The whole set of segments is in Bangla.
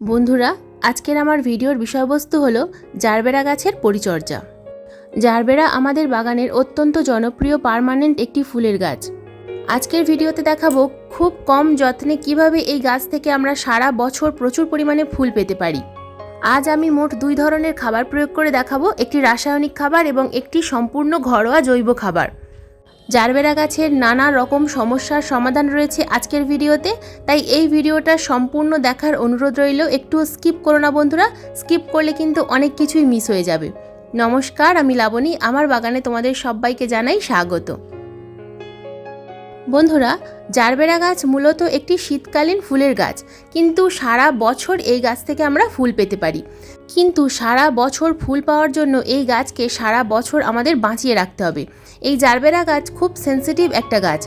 বন্ধুরা, আজকের আমার ভিডিওর বিষয়বস্তু হলো জারবেরা গাছের পরিচর্যা। জারবেরা আমাদের বাগানের অত্যন্ত জনপ্রিয় পার্মানেন্ট একটি ফুলের গাছ। আজকের ভিডিওতে দেখাবো খুব কম যত্নে কিভাবে এই গাছ থেকে আমরা সারা বছর প্রচুর পরিমাণে ফুল পেতে পারি। আজ আমি মোট 2 ধরনের খাবার প্রয়োগ করে দেখাবো, একটি রাসায়নিক খাবার এবং একটি সম্পূর্ণ ঘরোয়া জৈব খাবার। জারবেরা গাছের নানা রকম সমস্যার সমাধান রয়েছে আজকের ভিডিওতে, তাই এই ভিডিওটা সম্পূর্ণ দেখার অনুরোধ রইল। একটু স্কিপ করো না বন্ধুরা, স্কিপ করলে কিন্তু অনেক কিছুই মিস হয়ে যাবে। নমস্কার, আমি লাবণী, আমার বাগানে তোমাদের সবাইকে জানাই স্বাগত। বন্ধুরা, জারবেরা গাছ মূলত একটি শীতকালীন ফুলের গাছ, কিন্তু সারা বছর এই গাছ থেকে আমরা ফুল পেতে পারি। কিন্তু সারা বছর ফুল পাওয়ার জন্য এই গাছকে সারা বছর আমাদের বাঁচিয়ে রাখতে হবে। এই জারবেরা গাছ খুব সেনসিটিভ একটা গাছ।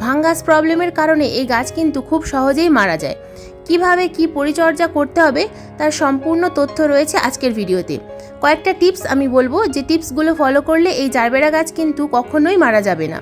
ফাঙ্গাস প্রবলেমের কারণে এই গাছ কিন্তু খুব সহজেই মারা যায়। কিভাবে কি পরিচর্যা করতে হবে তার সম্পূর্ণ তথ্য রয়েছে আজকের ভিডিওতে। কয়েকটা টিপস আমি বলবো, যে টিপসগুলো ফলো করলে এই জারবেরা গাছ কিন্তু কখনোই মারা যাবে না।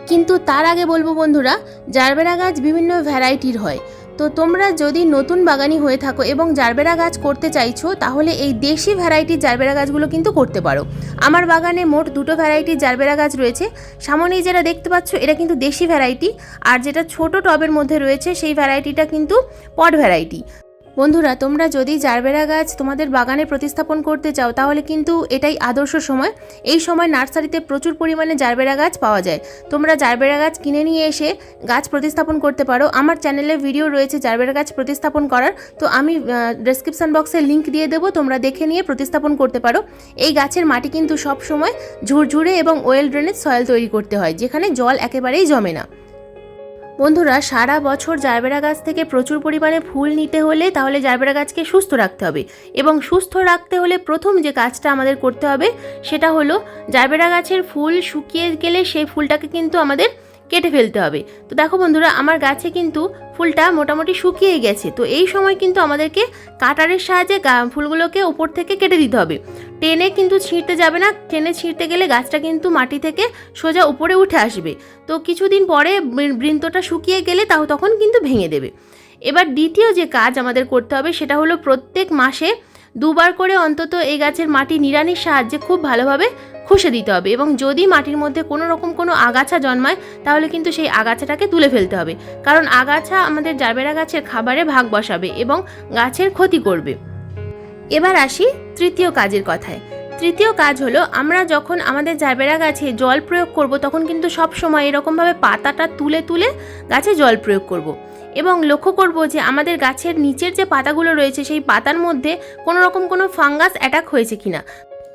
কিন্তু তার আগে বলবো বন্ধুরা, জারবেরা গাছ বিভিন্ন ভ্যারাইটির হয়। তো তোমরা যদি নতুন বাগানি হয়ে থাকো এবং জারবেরা গাছ করতে চাইছো, তাহলে এই দেশি ভ্যারাইটির জারবেরা গাছগুলো কিন্তু করতে পারো। আমার বাগানে মোট 2টো ভ্যারাইটির জারবেরা গাছ রয়েছে। সামনেই যেটা দেখতে পাচ্ছ এটা কিন্তু দেশি ভ্যারাইটি, আর যেটা ছোট টবের মধ্যে রয়েছে সেই ভ্যারাইটিটা কিন্তু পট ভ্যারাইটি। বন্ধুরা, তোমরা যদি জারবেরা গাছ তোমাদের বাগানে প্রতিস্থাপন করতে চাও, তাহলে কিন্তু এটাই আদর্শ সময়। এই সময় নার্সারিতে প্রচুর পরিমাণে জারবেরা গাছ পাওয়া যায়। তোমরা জারবেরা গাছ কিনে নিয়ে এসে গাছ প্রতিস্থাপন করতে পারো। আমার চ্যানেলে ভিডিও রয়েছে জারবেরা গাছ প্রতিস্থাপন করার, তো আমি ডেসক্রিপশন বক্সে লিঙ্ক দিয়ে দেবো, তোমরা দেখে নিয়ে প্রতিস্থাপন করতে পারো। এই গাছের মাটি কিন্তু সব সময় ঝুরঝুরে এবং ওয়েল ড্রেনেজ সয়েল তৈরি করতে হয়, যেখানে জল একেবারেই জমে না। বন্ধুরা, সারা বছর জারবেরা গাছ থেকে প্রচুর পরিমাণে ফুল নিতে হলে তাহলে জারবেরা গাছকে সুস্থ রাখতে হবে, এবং সুস্থ রাখতে হলে প্রথম যে কাজটা আমাদের করতে হবে সেটা হলো জারবেরা গাছের ফুল শুকিয়ে গেলে সেই ফুলটাকে কিন্তু আমাদের কেটে ফেলতে হবে। তো দেখো বন্ধুরা, আমার গাছে কিন্তু ফুলটা মোটামুটি শুকিয়ে গেছে। তো এই সময় কিন্তু আমাদেরকে কাটারের সাহায্যে ফুলগুলোকে ওপর থেকে কেটে দিতে হবে। টেনে কিন্তু ছিঁড়তে যাবে না, টেনে ছিঁড়তে গেলে গাছটা কিন্তু মাটি থেকে সোজা উপরে উঠে আসবে। তো কিছুদিন পরে বৃন্তটা শুকিয়ে গেলে তখন কিন্তু ভেঙে দেবে। এবার দ্বিতীয় যে কাজ আমাদের করতে হবে সেটা হলো প্রত্যেক মাসে 2বার করে অন্তত এই গাছের মাটি নিড়ানির সাহায্যে খুব ভালোভাবে খুশে দিতে হবে, এবং যদি মাটির মধ্যে কোনো রকম কোনো আগাছা জন্মায় তাহলে কিন্তু সেই আগাছাটাকে তুলে ফেলতে হবে, কারণ আগাছা আমাদের জারবেরা গাছের খাবারে ভাগ বসাবে এবং গাছের ক্ষতি করবে। এবার আসি তৃতীয় কাজের কথায়। তৃতীয় কাজ হলো, আমরা যখন আমাদের জারবেরা গাছে জল প্রয়োগ করব তখন কিন্তু সব সময় এরকমভাবে পাতাটা তুলে তুলে গাছে জল প্রয়োগ করব, এবং লক্ষ্য করব যে আমাদের গাছের নিচের যে পাতাগুলো রয়েছে সেই পাতার মধ্যে কোনো রকম কোনো ফাঙ্গাস অ্যাটাক হয়েছে কিনা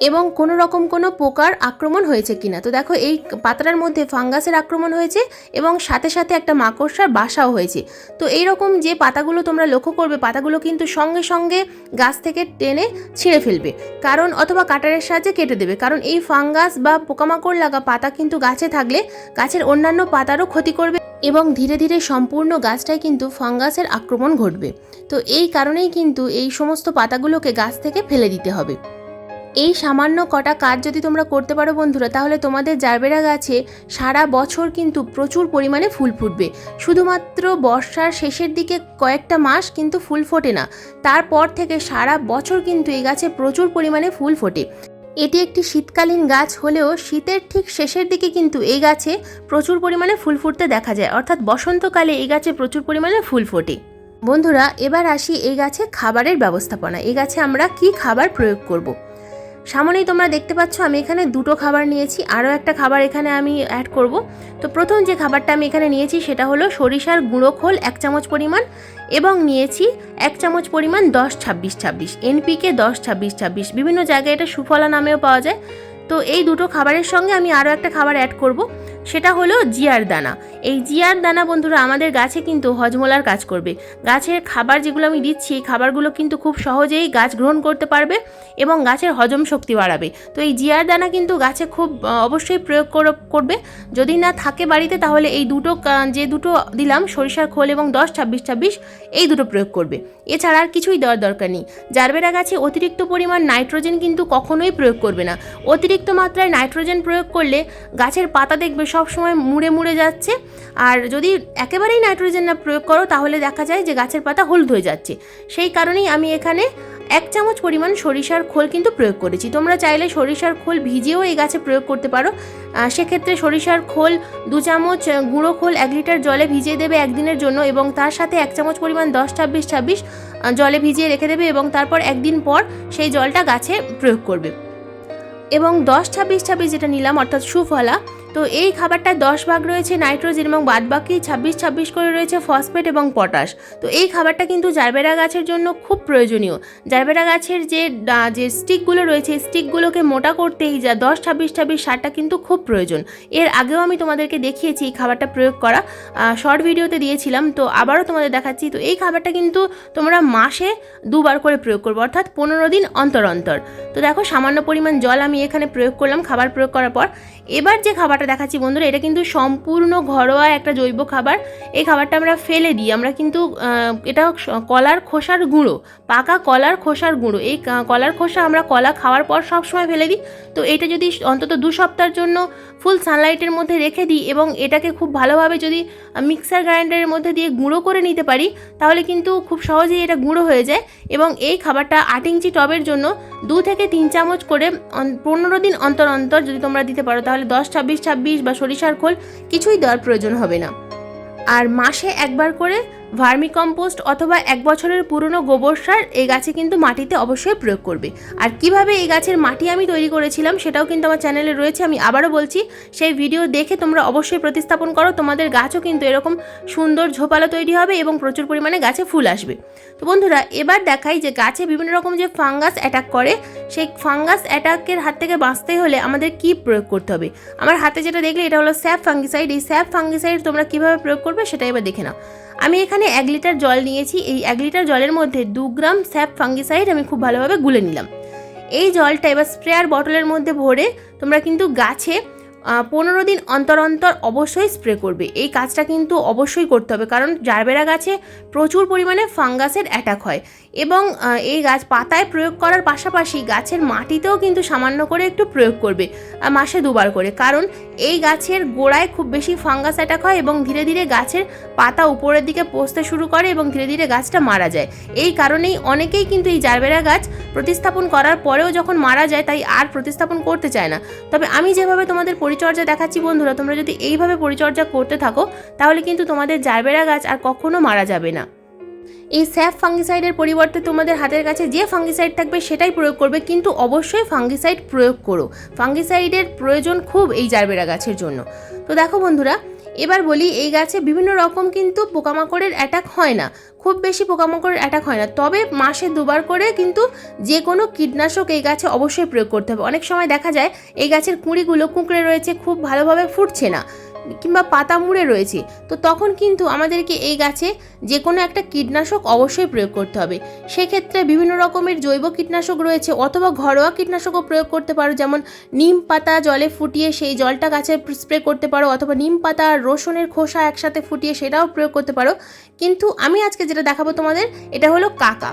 এবং কোনো রকম কোনো পোকার আক্রমণ হয়েছে কিনা। তো দেখো, এই পাতাটার মধ্যে ফাঙ্গাসের আক্রমণ হয়েছে এবং সাথে সাথে একটা মাকড়সার বাসাও হয়েছে। তো এইরকম যে পাতাগুলো তোমরা লক্ষ্য করবে, পাতাগুলো কিন্তু সঙ্গে সঙ্গে গাছ থেকে টেনে ছিঁড়ে ফেলবে, কারণ অথবা কাটারের সাহায্যে কেটে দেবে, কারণ এই ফাঙ্গাস বা পোকামাকড় লাগা পাতা কিন্তু গাছে থাকলে গাছের অন্যান্য পাতারও ক্ষতি করবে এবং ধীরে ধীরে সম্পূর্ণ গাছটায় কিন্তু ফাঙ্গাসের আক্রমণ ঘটবে। তো এই কারণেই কিন্তু এই সমস্ত পাতাগুলোকে গাছ থেকে ফেলে দিতে হবে। এই সামান্য কটা কাজ যদি তোমরা করতে পারো বন্ধুরা, তাহলে তোমাদের জারবেরা গাছে সারা বছর কিন্তু প্রচুর পরিমাণে ফুল ফুটবে। শুধুমাত্র বর্ষার শেষের দিকে কয়েকটা মাস কিন্তু ফুল ফোটে না, তারপর থেকে সারা বছর কিন্তু এই গাছে প্রচুর পরিমাণে ফুল ফোটে। এটি একটি শীতকালীন গাছ হলেও শীতের ঠিক শেষের দিকে কিন্তু এই গাছে প্রচুর পরিমাণে ফুল ফুটতে দেখা যায়, অর্থাৎ বসন্তকালে এই গাছে প্রচুর পরিমাণে ফুল ফোটে। বন্ধুরা, এবার আসি এই গাছে খাবারের ব্যবস্থাপনা। এই গাছে আমরা কি খাবার প্রয়োগ করব। সামনেই তোমরা দেখতে পাচ্ছ আমি এখানে 2টো খাবার নিয়েছি, আরও একটা খাবার এখানে আমি অ্যাড করব। তো প্রথম যে খাবারটা আমি এখানে নিয়েছি সেটা হলো সরিষার গুঁড়ো খোল 1 চামচ পরিমাণ, এবং নিয়েছি 1 চামচ পরিমাণ 10-26-26 এনপিকে 10-26-26, বিভিন্ন জায়গায় এটা সুফলা নামেও পাওয়া যায়। তো এই 2টো খাবারের সঙ্গে আমি আরও একটা খাবার অ্যাড করব, সেটা হলো জিয়ার দানা। এই জিয়ার দানা বন্ধুরা আমাদের গাছে কিন্তু হজমোলার কাজ করবে। গাছের খাবার যেগুলো আমি দিচ্ছি এই খাবারগুলো কিন্তু খুব সহজেই গাছ গ্রহণ করতে পারবে এবং গাছের হজম শক্তি বাড়াবে। তো এই জিয়ার দানা কিন্তু গাছে খুব অবশ্যই প্রয়োগ করবে। যদি না থাকে বাড়িতে তাহলে এই যে দুটো দিলাম সরিষার খোল এবং 10-26-26 এই 2টো প্রয়োগ করবে। এছাড়া আর কিছুই দেওয়ার দরকার নেই। জারবেরা গাছে অতিরিক্ত পরিমাণ নাইট্রোজেন কিন্তু কখনোই প্রয়োগ করবে না। অতিরিক্ত মাত্রায় নাইট্রোজেন প্রয়োগ করলে গাছের পাতা দেখবে সব সময় মুড়ে মুড়ে যাচ্ছে। আর যদি একেবারেই নাইট্রোজেন না প্রয়োগ করো তাহলে দেখা যায় যে গাছের পাতা হলুদ হয়ে যাচ্ছে। সেই কারণেই আমি এখানে 1 চামচ পরিমাণ সরিষার খোল কিন্তু প্রয়োগ করেছি। তোমরা চাইলে সরিষার খোল ভিজিয়েও এই গাছে প্রয়োগ করতে পারো। সেক্ষেত্রে সরিষার খোল 2 চামচ গুঁড়ো খোল 1 লিটার জলে ভিজিয়ে দেবে একদিনের জন্য, এবং তার সাথে 1 চামচ পরিমাণ 10-26-26 জলে ভিজিয়ে রেখে দেবে, এবং তারপর একদিন পর সেই জলটা গাছে প্রয়োগ করবে। এবং 10-26-26 যেটা নিলাম অর্থাৎ সুফলা, তো এই খাবারটা 10 ভাগ রয়েছে নাইট্রোজেন এবং বাদবাকি 26-26 করে রয়েছে ফসফেট এবং পটাশ। তো এই খাবারটা কিন্তু জারবেরা গাছের জন্য খুব প্রয়োজনীয়। জারবেরা গাছের যে স্টিকগুলো রয়েছে এই স্টিকগুলোকে মোটা করতে এই 10-26-26 সারটা কিন্তু খুব প্রয়োজন। এর আগেও আমি তোমাদেরকে দেখিয়েছি এই খাবারটা প্রয়োগ করা, শর্ট ভিডিওতে দিয়েছিলাম, তো আবারও তোমাদের দেখাচ্ছি। তো এই খাবারটা কিন্তু তোমরা মাসে 2 বার করে প্রয়োগ করবে, অর্থাৎ 15 দিন অন্তর অন্তর। তো দেখো সামান্য পরিমাণ জল আমি এখানে প্রয়োগ করলাম খাবার প্রয়োগ করার পর। এবার যে খাবারটা দেখাচ্ছি বন্ধুরা, এটা কিন্তু সম্পূর্ণ ঘরোয়া একটা জৈব খাবার। এই খাবারটা আমরা ফেলে দিই, আমরা কিন্তু এটা কলার খোসার গুঁড়ো, পাকা কলার খোসার গুঁড়ো। এই কলার খোসা আমরা কলা খাওয়ার পর সব সময় ফেলে দিই। তো এটা যদি অন্তত 2 সপ্তাহের জন্য ফুল সানলাইটের মধ্যে রেখে দিই এবং এটাকে খুব ভালোভাবে যদি মিক্সার গ্রাইন্ডারের মধ্যে দিয়ে গুঁড়ো করে নিতে পারি, তাহলে কিন্তু খুব সহজেই এটা গুঁড়ো হয়ে যায়। এবং এই খাবারটা 8 ইঞ্চি টবের জন্য 2 থেকে 3 চামচ করে 15 দিন অন্তর অন্তর যদি তোমরা দিতে পারো, তাহলে 10-26-26 বা সরিষার খোল কিছুই দেওয়ার প্রয়োজন হবে না। আর মাসে একবার করে ভার্মি কম্পোস্ট অথবা 1 বছরের পুরনো গোবর সার এই গাছে কিন্তু মাটিতে অবশ্যই প্রয়োগ করবে। আর কিভাবে এই গাছের মাটি আমি তৈরি করেছিলাম সেটাও কিন্তু আমার চ্যানেলে রয়েছে, আমি আবারও বলছি, সেই ভিডিও দেখে তোমরা অবশ্যই প্রতিস্থাপন করো। তোমাদের গাছও কিন্তু এরকম সুন্দর ঝোপালো তৈরি হবে এবং প্রচুর পরিমাণে গাছে ফুল আসবে। তো বন্ধুরা এবার দেখাই যে গাছে বিভিন্ন রকম যে ফাঙ্গাস অ্যাটাক করে, সেই ফাঙ্গাস অ্যাটাকের হাত থেকে বাঁচতে হলে আমাদের কি প্রয়োগ করতে হবে। আমার হাতে যেটা দেখলে এটা হলো স্যাপ ফাঙ্গিসাইড। এই স্যাপ ফাঙ্গিসাইড তোমরা কিভাবে প্রয়োগ করবে সেটা এবার দেখে নাও। আমি এখানে 1 লিটার জল নিয়েছি। এই 1 লিটার জলের মধ্যে 2 গ্রাম স্যাপ ফাঙ্গিসাইড আমি খুব ভালোভাবে গুলে নিলাম। এই জলটা এবার স্প্রেয়ার বটলের মধ্যে ভরে তোমরা কিন্তু গাছে 15 দিন অন্তর অন্তর অবশ্যই স্প্রে করবে। এই কাজটা কিন্তু অবশ্যই করতে হবে, কারণ জারবেরা গাছে প্রচুর পরিমাণে ফাঙ্গাসের অ্যাটাক হয়। এবং এই গাছ পাতায় প্রয়োগ করার পাশাপাশি গাছের মাটিতেও কিন্তু সামান্য করে একটু প্রয়োগ করবে, মাসে 2 বার করে, কারণ এই গাছের গোড়ায় খুব বেশি ফাঙ্গাস অ্যাটাক হয় এবং ধীরে ধীরে গাছের পাতা উপরের দিকে পচতে শুরু করে এবং ধীরে ধীরে গাছটা মারা যায়। এই কারণেই অনেকেই কিন্তু এই জারবেরা গাছ প্রতিস্থাপন করার পরেও যখন মারা যায় তাই আর প্রতিস্থাপন করতে চায় না। তবে আমি যেভাবে তোমাদের পরিচর্যা দেখাচ্ছি বন্ধুরা, তোমরা যদি এইভাবে পরিচর্যা করতে থাকো তাহলে কিন্তু তোমাদের জারবেরা গাছ আর কখনো মারা যাবে না। এই স্যাপ ফাঙ্গিসাইডের পরিবর্তে তোমাদের হাতের কাছে যে ফাঙ্গিসাইড থাকবে সেটাই প্রয়োগ করবে, কিন্তু অবশ্যই ফাঙ্গিসাইড প্রয়োগ করো। ফাঙ্গিসাইডের প্রয়োজন খুব এই জারবেরা গাছের জন্য। তো দেখো বন্ধুরা এবার বলি, এই গাছে বিভিন্ন রকম কিন্তু পোকামাকড়ের অ্যাটাক হয় না, খুব বেশি পোকামাকড়ের অ্যাটাক হয় না। তবে মাসে 2 বার করে কিন্তু যে কোনো কীটনাশক এই গাছে অবশ্যই প্রয়োগ করতে হবে। অনেক সময় দেখা যায় এই গাছের কুঁড়িগুলো কুঁকড়ে রয়েছে, খুব ভালোভাবে ফুটছে না, কিংবা পাতা মুড়ে রয়েছে, তো তখন কিন্তু আমাদেরকে এই গাছে যে কোনো একটা কীটনাশক অবশ্যই প্রয়োগ করতে হবে। সেক্ষেত্রে বিভিন্ন রকমের জৈব কীটনাশক রয়েছে, অথবা ঘরোয়া কীটনাশকও প্রয়োগ করতে পারো, যেমন নিম পাতা জলে ফুটিয়ে সেই জলটা গাছে স্প্রে করতে পারো, অথবা নিম পাতা আর রসুনের খোসা একসাথে ফুটিয়ে সেটাও প্রয়োগ করতে পারো। কিন্তু আমি আজকে যেটা দেখাবো তোমাদের, এটা হলো কাকা।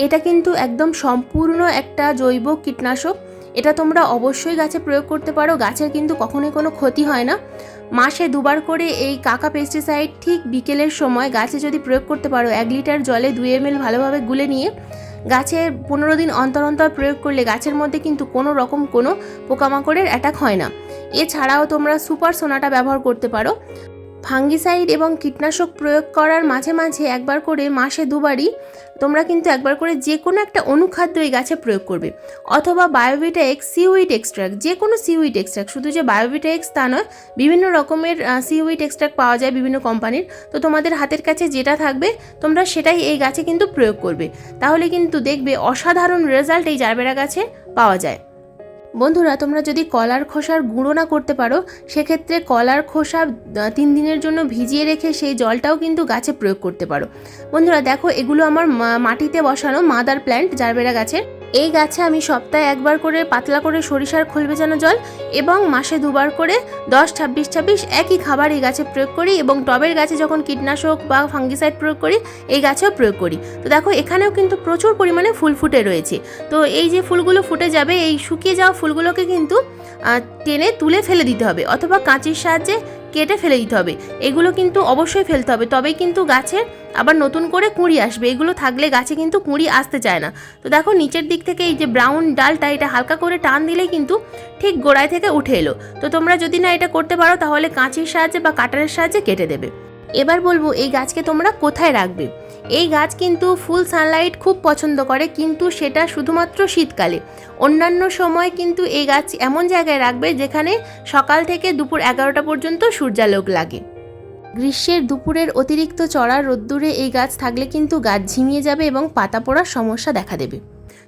এটা কিন্তু একদম সম্পূর্ণ একটা জৈব কীটনাশক। এটা তোমরা অবশ্যই গাছে প্রয়োগ করতে পারো, গাছের কিন্তু কখনোই কোনো ক্ষতি হয় না। মাসে 2 বার করে এই কাকা পেস্টিসাইড ঠিক বিকেলের সময় গাছে যদি প্রয়োগ করতে পারো, 1 লিটার জলে 2 ml ভালোভাবে গুলে নিয়ে গাছে 15 দিন অন্তর অন্তর প্রয়োগ করলে গাছের মধ্যে কিন্তু কোনো রকম কোনো পোকামাকড়ের অ্যাটাক হয় না। এছাড়াও তোমরা সুপার সোনাটা ব্যবহার করতে পারো। ফাঙ্গিসাইড এবং কীটনাশক প্রয়োগ করার মাঝে মাঝে একবার করে মাসে 2 বারই তোমরা কিন্তু একবার করে যে কোনো একটা অনুখাদ্য এই গাছে প্রয়োগ করবে, অথবা বায়োভিটা এক্স সিউইড এক্সট্রাক্ট, যে কোনো সিউইড এক্সট্রাক্ট, শুধু যে বায়োভিটা এক্স তা নয়, বিভিন্ন রকমের সিউইড এক্সট্রাক্ট পাওয়া যায় বিভিন্ন কোম্পানির। তো তোমাদের হাতের কাছে যেটা থাকবে তোমরা সেটাই এই গাছে কিন্তু প্রয়োগ করবে, তাহলে কিন্তু দেখবে অসাধারণ রেজাল্ট এই জারবেরা গাছে পাওয়া যায়। বন্ধুরা তোমরা যদি কলার খোসার গুঁড়ো না করতে পারো, সেক্ষেত্রে কলার খোসা 3 দিনের জন্য ভিজিয়ে রেখে সেই জলটাও কিন্তু গাছে প্রয়োগ করতে পারো। বন্ধুরা দেখো, এগুলো আমার মাটিতে বসানো মাদার প্ল্যান্ট জারবেরা গাছের। এই গাছে আমি সপ্তাহে একবার করে পাতলা করে সরিষার খোল ভেজানো জল এবং মাসে 2 বার করে 10-26-26 একই খাবার এই গাছে প্রয়োগ করি, এবং টবের গাছে যখন কীটনাশক বা ফাঙ্গিসাইড প্রয়োগ করি এই গাছেও প্রয়োগ করি। তো দেখো এখানেও কিন্তু প্রচুর পরিমাণে ফুল ফুটে রয়েছে। তো এই যে ফুলগুলো ফুটে যাবে, এই শুকিয়ে যাওয়া ফুলগুলোকে কিন্তু টেনে তুলে ফেলে দিতে হবে, অথবা কাঁচির সাহায্যে কেটে ফেলে দিতে হবে। এগুলো কিন্তু অবশ্যই ফেলতে হবে, তবেই কিন্তু গাছে আবার নতুন করে কুঁড়ি আসবে। এগুলো থাকলে গাছে কিন্তু কুঁড়ি আসতে চায় না। তো দেখো নিচের দিক থেকে এই যে ব্রাউন ডালটা, এটা হালকা করে টান দিলেই কিন্তু ঠিক গোড়ায় থেকে উঠে এলো। তো তোমরা যদি না এটা করতে পারো তাহলে কাঁচির সাহায্যে বা কাটারের সাহায্যে কেটে দেবে। এবার বলবো এই গাছকে তোমরা কোথায় রাখবে। এই গাছ কিন্তু ফুল সানলাইট খুব পছন্দ করে, কিন্তু সেটা শুধুমাত্র শীতকালে। অন্যান্য সময় কিন্তু এই গাছ এমন জায়গায় রাখবে যেখানে সকাল থেকে দুপুর 11টা পর্যন্ত সূর্যালোক লাগে। গ্রীষ্মের দুপুরের অতিরিক্ত চড়া রোদ্দুরে এই গাছ থাকলে কিন্তু গাছ ঝিমিয়ে যাবে এবং পাতা পড়ার সমস্যা দেখা দেবে।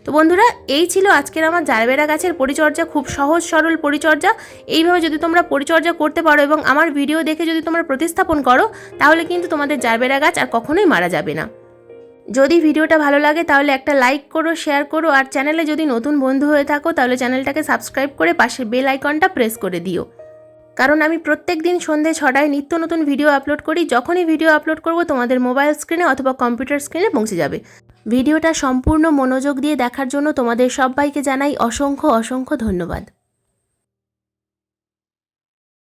তো বন্ধুরা, এই ছিল আজকের আমার জারবেরা গাছের পরিচর্যা, খুব সহজ সরল পরিচর্যা। এইভাবে যদি তোমরা পরিচর্যা করতে পারো এবং আমার ভিডিও দেখে যদি তোমরা প্রতিস্থাপন করো, তাহলে কিন্তু তোমাদের জারবেরা গাছ আর কখনোই মারা যাবে না। যদি ভিডিওটা ভালো লাগে তাহলে একটা লাইক করো, শেয়ার করো, আর চ্যানেলে যদি নতুন বন্ধু হয়ে থাকো তাহলে চ্যানেলটাকে সাবস্ক্রাইব করে পাশের বেল আইকনটা প্রেস করে দিও। কারণ আমি প্রত্যেক দিন সন্ধ্যে 6টায় নিত্য নতুন ভিডিও আপলোড করি। যখনই ভিডিও আপলোড করব তোমাদের মোবাইল স্ক্রিনে অথবা কম্পিউটার স্ক্রিনে পৌঁছে যাবে। ভিডিওটা সম্পূর্ণ মনোযোগ দিয়ে দেখার জন্য তোমাদের সবাইকে জানাই অসংখ্য অসংখ্য ধন্যবাদ।